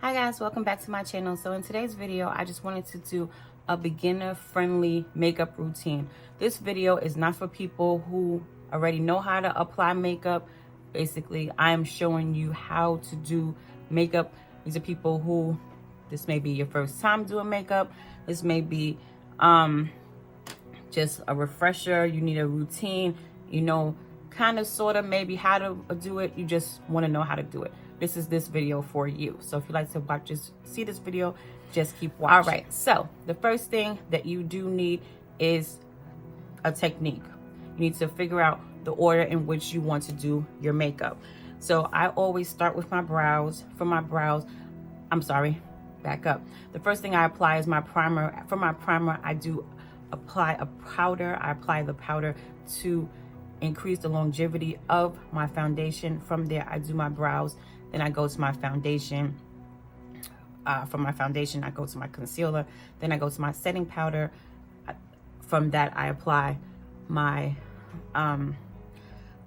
Hi guys, welcome back to my channel. So in today's video, I just wanted to do a beginner friendly makeup routine. This video is not for people who already know how to apply makeup. Basically, I am showing you how to do makeup. These are people who, this may be your first time doing makeup. This may be just a refresher. You need a routine, you know, kind of sort of maybe how to do it. You just want to know how to do it. This is this video for you. So if you like to watch this, see this video, just keep watching. All right, so the first thing that you do need is a technique. You need to figure out the order in which you want to do your makeup. So I always start with my brows. For my brows, back up. The first thing I apply is my primer. For my primer, I do apply a powder. I apply the powder to increase the longevity of my foundation. From there, I do my brows. Then I go to my foundation. From my foundation, I go to my concealer. Then I go to my setting powder. From that, I apply my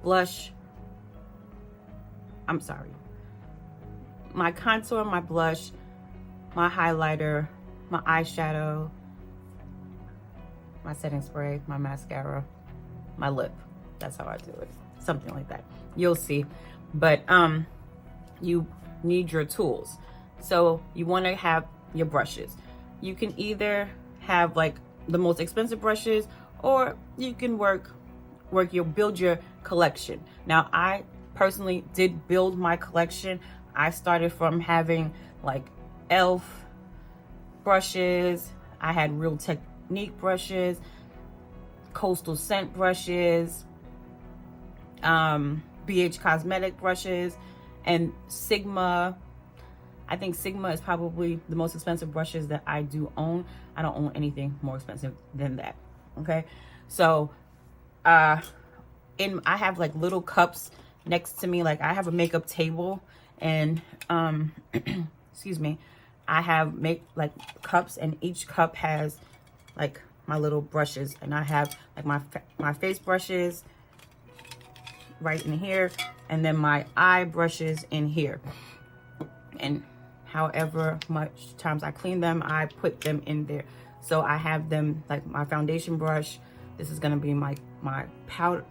blush. My contour, my blush, my highlighter, my eyeshadow, my setting spray, my mascara, my lip. That's how I do it. Something like that. You'll see. But you need your tools. So you want to have your brushes. You can either have like the most expensive brushes, or you can build your collection. Now, I personally did build my collection. I started from having like e.l.f. brushes. I had Real Technique brushes, Coastal Scent brushes, BH Cosmetic brushes, and Sigma. I think Sigma is probably the most expensive brushes that I do own. I don't own anything more expensive than that. Okay, so I have like little cups next to me. Like I have a makeup table, and excuse me, I have like cups, and each cup has like my little brushes, and I have like my face brushes right in here, and then my eye brushes in here. And however much times I clean them, I put them in there. So I have them like my foundation brush. This is gonna be my powder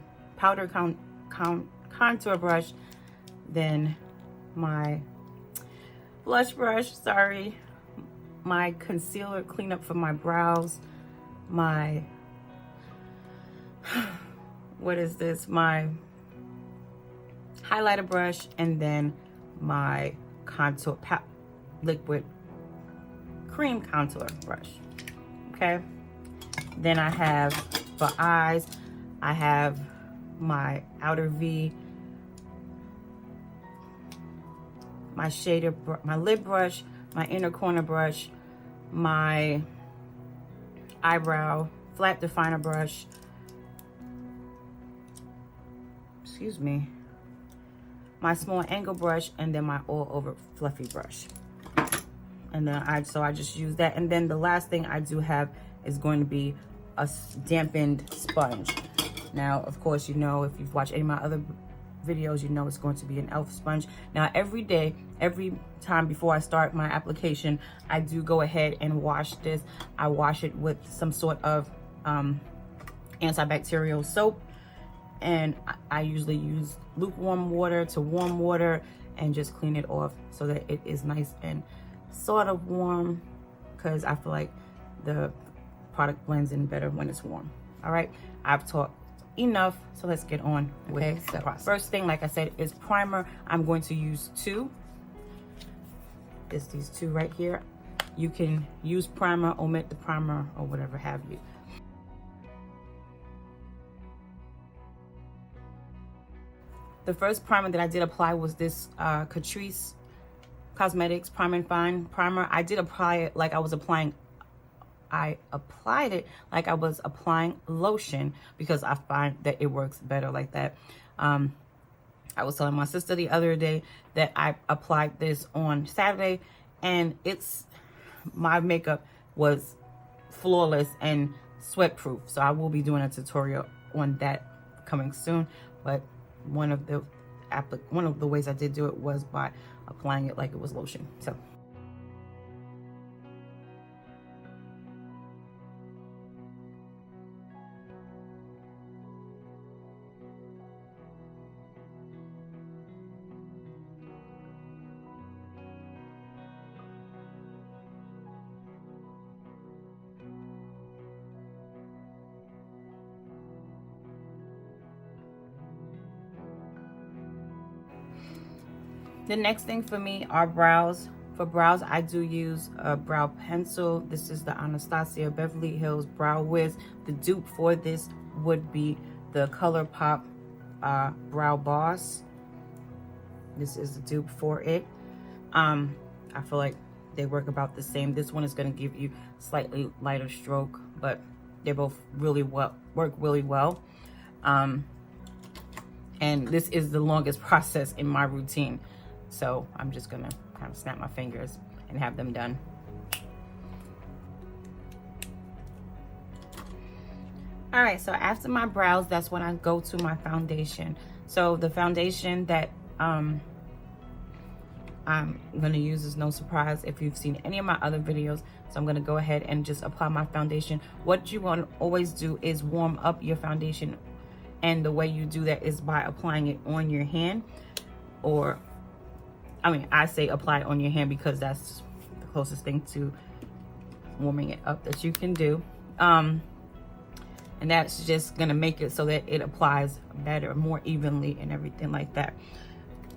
contour brush. Then my blush brush, my concealer cleanup for my brows, my what is this? My highlighter brush, and then my contour liquid cream contour brush. Okay, then I have for eyes, I have my outer V, my shader, my lid brush, my inner corner brush, my eyebrow flat definer brush, excuse me, my small angle brush, and then my all over fluffy brush. And then I just use that. And then the last thing I do have is going to be a dampened sponge. Now, of course, you know, if you've watched any of my other videos, you know it's going to be an e.l.f. sponge. Now, every day, every time before I start my application, I do go ahead and wash this. I wash it with some sort of antibacterial soap. And I usually use lukewarm water to warm water and just clean it off so that it is nice and sort of warm, because I feel like the product blends in better when it's warm. All right, I've talked enough, so let's get on with the process. First thing, like I said, is primer. I'm going to use two. It's these two right here. You can use primer, omit the primer, or whatever have you. The first primer that I did apply was this Catrice Cosmetics Prime and Fine primer. I did apply it like I applied it like I was applying lotion, because I find that it works better like that. I was telling my sister the other day that I applied this on Saturday, and my makeup was flawless and sweat proof. So I will be doing a tutorial on that coming soon. But one of the ways I did do it was by applying it like it was lotion. So The next thing for me are brows. For brows, I do use a brow pencil. This is the Anastasia Beverly Hills Brow Wiz. The dupe for this would be the ColourPop Brow Boss. This is the dupe for it. I feel like they work about the same. This one is going to give you slightly lighter stroke, but they both really work really well. And this is the longest process in my routine. So I'm just gonna kind of snap my fingers and have them done. All right, so after my brows, that's when I go to my foundation. So the foundation that I'm gonna use is no surprise if you've seen any of my other videos. So I'm gonna go ahead and just apply my foundation. What you want to always do is warm up your foundation. And the way you do that is by applying it on your hand, or I say apply it on your hand because that's the closest thing to warming it up that you can do. And that's just gonna make it so that it applies better, more evenly and everything like that.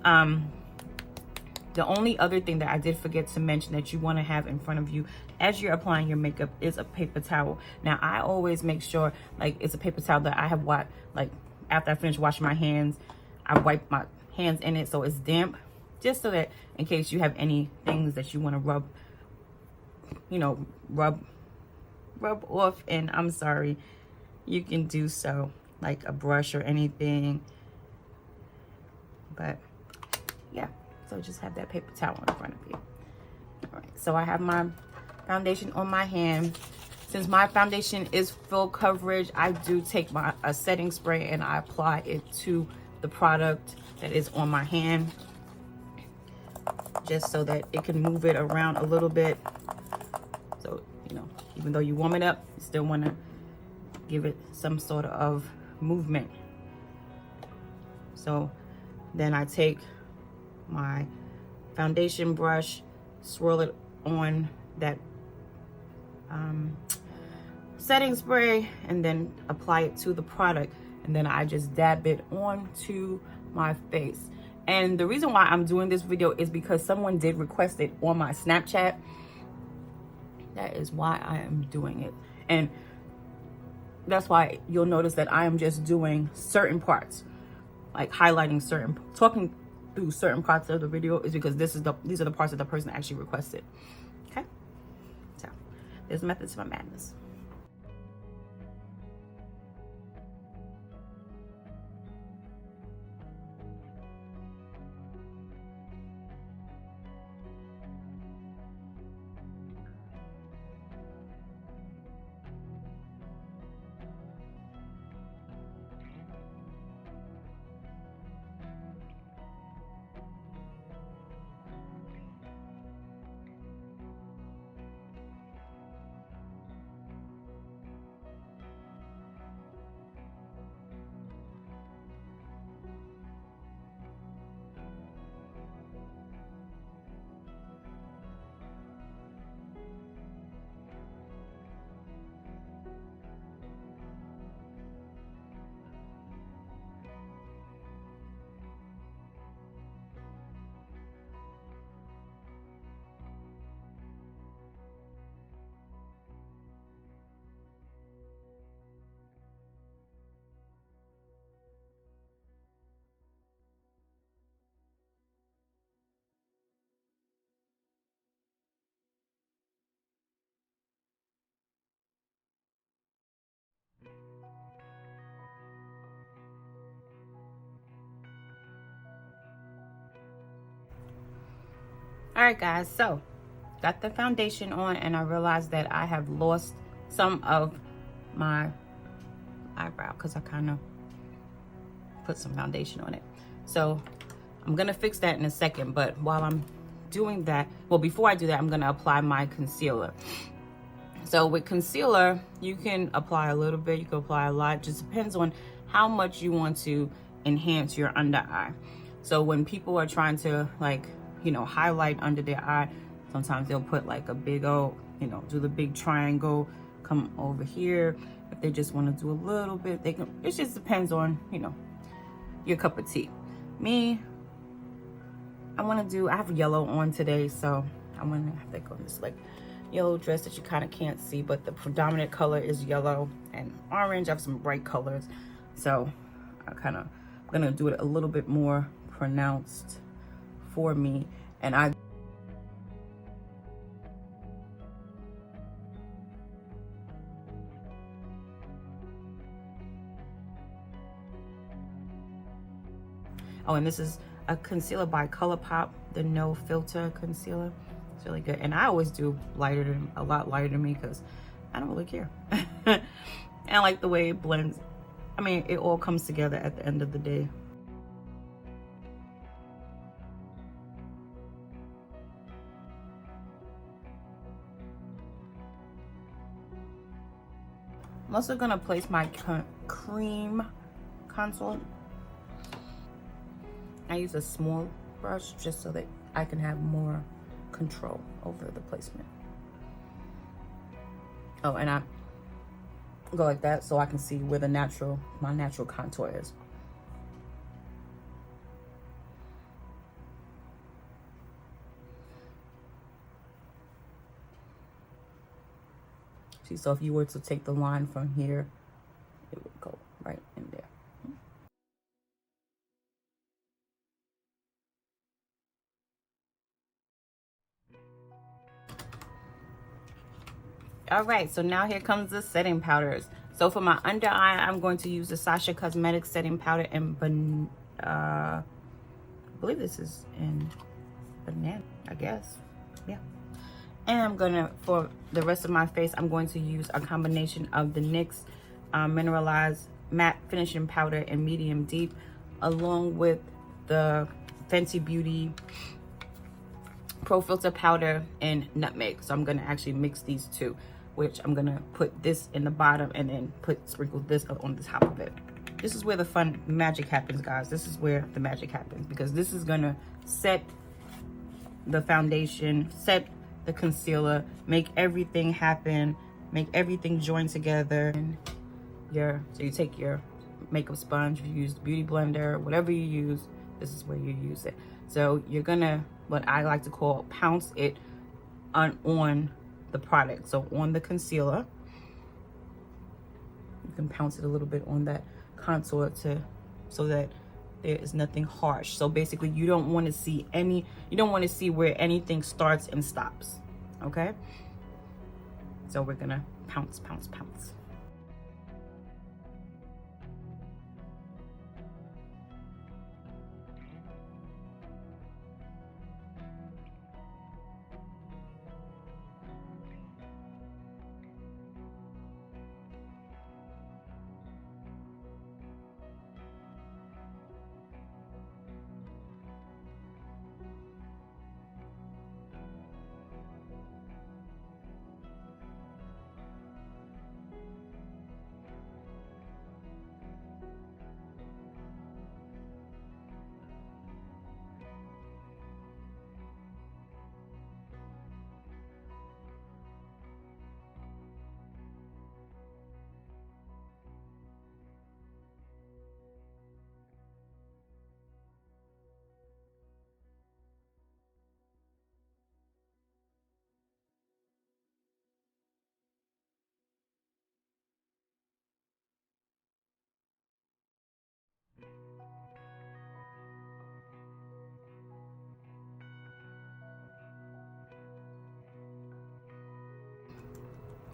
The only other thing that I did forget to mention that you want to have in front of you as you're applying your makeup is a paper towel. Now, I always make sure like it's a paper towel that I have like after I finish washing my hands, I wipe my hands in it so it's damp, just so that in case you have any things that you want to rub off, and I'm sorry, you can do so, like a brush or anything. But yeah, so just have that paper towel in front of you. All right, so I have my foundation on my hand. Since my foundation is full coverage, I do take a setting spray and I apply it to the product that is on my hand, just so that it can move it around a little bit. So, even though you warm it up, you still want to give it some sort of movement. So then I take my foundation brush, swirl it on that setting spray, and then apply it to the product. And then I just dab it onto my face. And the reason why I'm doing this video is because someone did request it on my Snapchat. That is why I am doing it. And that's why you'll notice that I am just doing certain parts, like highlighting talking through certain parts of the video, is because these are the parts that the person actually requested. Okay? So there's methods to my madness. All right, guys, so got the foundation on, and I realized that I have lost some of my eyebrow because I kind of put some foundation on it. So I'm gonna fix that in a second, but while I'm doing that, well, before I do that, I'm gonna apply my concealer. So with concealer, you can apply a little bit, you can apply a lot, just depends on how much you want to enhance your under eye. So when people are trying to highlight under their eye, sometimes they'll put like a big old, do the big triangle, come over here. If they just want to do a little bit, they can. It just depends on, your cup of tea. Me, I have yellow on today, so I'm gonna have to go in this like yellow dress that you kind of can't see, but the predominant color is yellow and orange. I have some bright colors, so I'm gonna do it a little bit more pronounced for me. And I'm oh, and this is a concealer by ColourPop, the No Filter concealer. It's really good. And I always do a lot lighter than me because I don't really care. And I like the way it blends. I mean, it all comes together at the end of the day. I'm also gonna place my cream contour. I use a small brush just so that I can have more control over the placement. Oh, and I go like that so I can see where my natural contour is. See, so if you were to take the line from here, it would go right in there. All right, so now here comes the setting powders. So for my under eye, I'm going to use the Sasha Cosmetics setting powder in I believe this is in banana, I guess. Yeah. And I'm gonna, for the rest of my face, I'm going to use a combination of the NYX Mineralized Matte Finishing Powder in medium deep, along with the Fenty Beauty Pro Filter Powder in Nutmeg. So I'm gonna actually mix these two, which I'm gonna put this in the bottom and then sprinkle this on the top of it. This is where the fun magic happens, guys. This is where the magic happens, because this is gonna set the foundation, set the concealer, make everything happen, make everything join together. And so you take your makeup sponge, you use the beauty blender, whatever you use, this is where you use it. So you're gonna, what I like to call, pounce it on the product. So on the concealer, you can pounce it a little bit on that contour so that there is nothing harsh. So basically you don't want to see where anything starts and stops. Okay, so we're gonna pounce.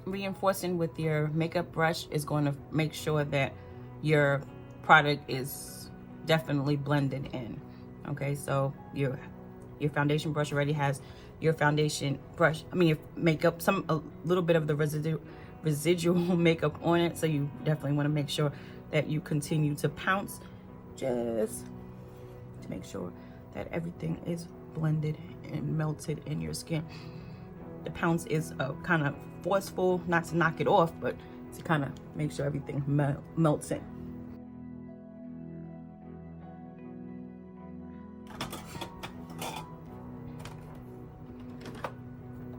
Reinforcing with your makeup brush is going to make sure that your product is definitely blended in. Okay, so your foundation brush already has your foundation brush, your makeup, a little bit of the residual makeup on it. So you definitely want to make sure that you continue to pounce just to make sure that everything is blended and melted in your skin. The pounce is kind of forceful, not to knock it off, but to kind of make sure everything melts in.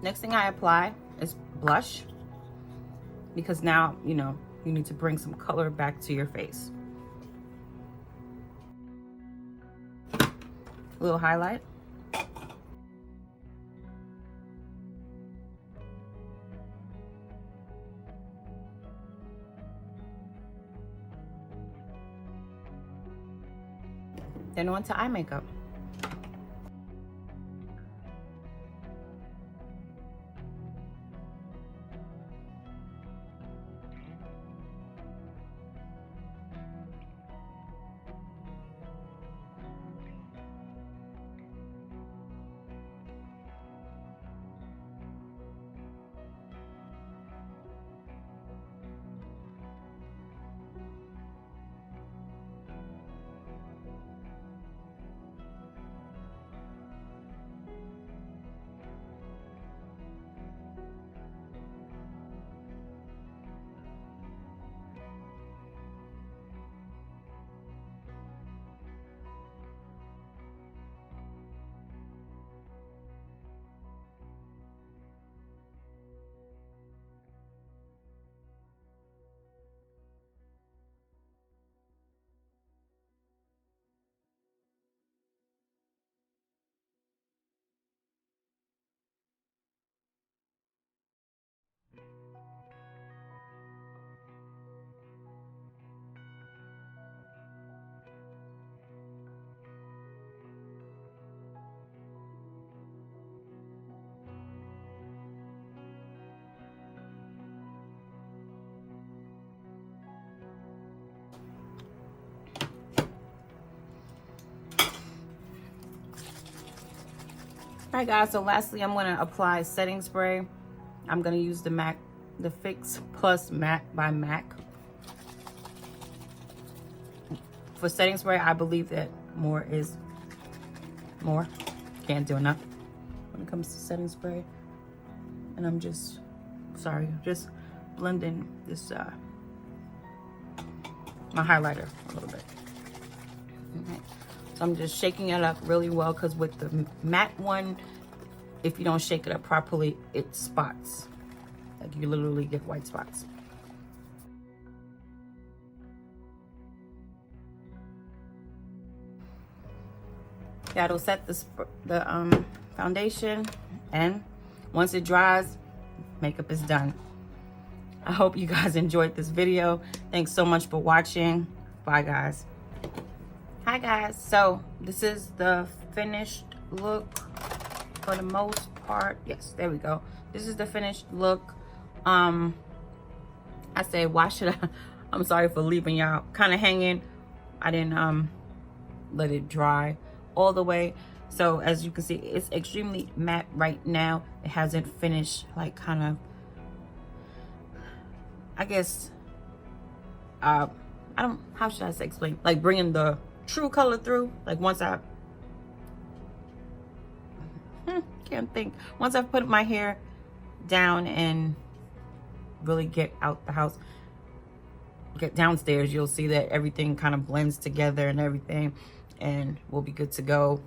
Next thing I apply is blush, because now, you need to bring some color back to your face. A little highlight. Then on to eye makeup. All right, guys, so lastly, I'm going to apply setting spray. I'm going to use the Fix Plus Matte by MAC. For setting spray, I believe that more is more. Can't do enough when it comes to setting spray. And I'm just blending this, my highlighter a little bit. Okay. So I'm just shaking it up really well, because with the matte one, if you don't shake it up properly, it spots. Like, you literally get white spots. That'll set the foundation, and once it dries, makeup is done. I hope you guys enjoyed this video. Thanks so much for watching. Bye, guys. Hi, guys. So this is the finished look for the most part. Yes, there we go. This is the finished look. I say, why should I? I'm sorry for leaving y'all kind of hanging. I didn't let it dry all the way. So as you can see, it's extremely matte right now. It hasn't finished, like, kind of, I guess, how should I say, explain? Like, bringing the true color through. Like, once I, can't think. Once I've put my hair down and really get out the house, get downstairs, you'll see that everything kind of blends together and everything, and we'll be good to go.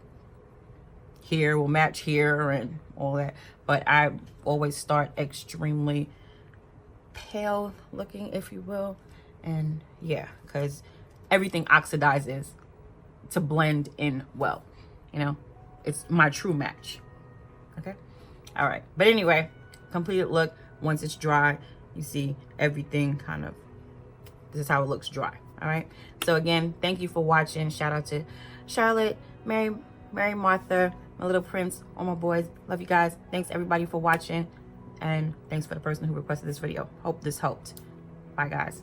Here will match here and all that. But I always start extremely pale looking, if you will. And yeah, because everything oxidizes to blend in well. You know, it's my true match. Okay. All right. But anyway, completed look. Once it's dry, you see everything kind of, this is how it looks dry. All right. So again, thank you for watching. Shout out to Charlotte, Mary Martha, my little prince, all my boys. Love you guys. Thanks everybody for watching. And thanks for the person who requested this video. Hope this helped. Bye, guys.